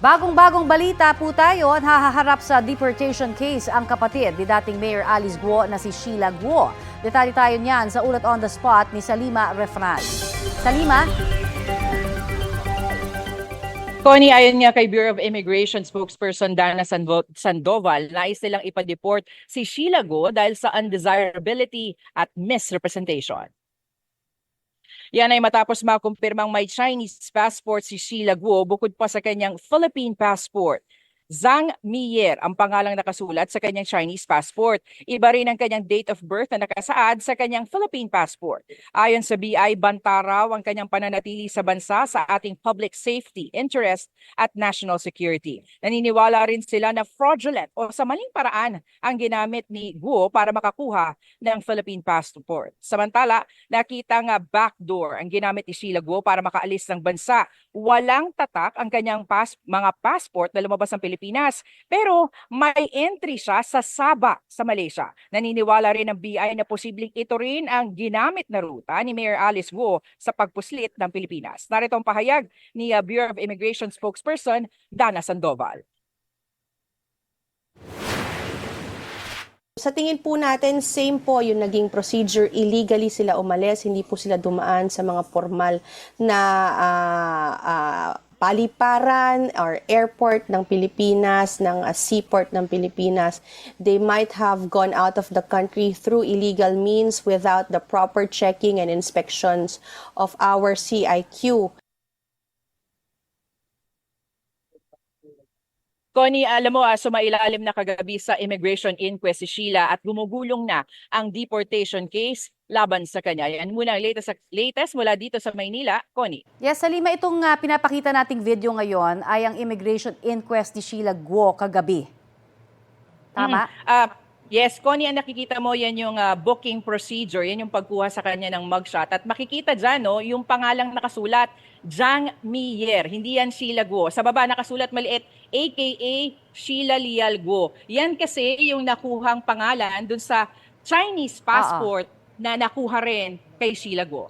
Bagong-bagong balita po tayo at haharap sa deportation case ang kapatid ni dating Mayor Alice Guo na si Sheila Guo. Detalye tayo niyan sa ulat on the spot ni Salima Refran. Salima? Connie, ayon nga kay Bureau of Immigration spokesperson Dana Sandoval, nais nilang ipa-deport si Sheila Guo dahil sa undesirability at misrepresentation. Yan ay matapos makumpirmang may Chinese passport si Sheila Guo bukod pa sa kanyang Philippine passport. Zhang Miyer ang pangalang nakasulat sa kanyang Chinese passport. Iba rin ang kanyang date of birth na nakasaad sa kanyang Philippine passport. Ayon sa BI, banta raw ang kanyang pananatili sa bansa sa ating public safety, interest at national security. Naniniwala rin sila na fraudulent o sa maling paraan ang ginamit ni Guo para makakuha ng Philippine passport. Samantala, nakita nga backdoor ang ginamit ni Sheila Guo para makaalis ng bansa. Walang tatak ang kanyang mga passport na lumabas ng Pilipinas, pero may entry siya sa Sabah sa Malaysia. Naniniwala rin ng BI na posibleng ito rin ang ginamit na ruta ni Mayor Alice Guo sa pagpuslit ng Pilipinas. Narito ang pahayag ni Bureau of Immigration spokesperson Dana Sandoval. Sa tingin po natin, same po yung naging procedure. Illegally sila umalis, hindi po sila dumaan sa mga formal na paliparan or airport ng Pilipinas, ng seaport ng Pilipinas. They might have gone out of the country through illegal means without the proper checking and inspections of our CIQ. Connie, alam mo, sumailalim na kagabi sa immigration inquest si Sheila at gumugulong na ang deportation case laban sa kanya. Yan muna ang latest mula dito sa Maynila. Connie. Yes, Salima, itong pinapakita nating video ngayon ay ang immigration inquest ni Sheila Guo kagabi. Tama? Yes, Connie, ang nakikita mo yan yung booking procedure, yan yung pagkuha sa kanya ng mugshot. At makikita dyan, no, yung pangalang nakasulat, Zhang Miyer, hindi yan Sheila Guo. Sa baba nakasulat maliit, aka Sheila Lial Guo. Yan kasi yung nakuhang pangalan dun sa Chinese passport na nakuha rin kay Sheila Guo.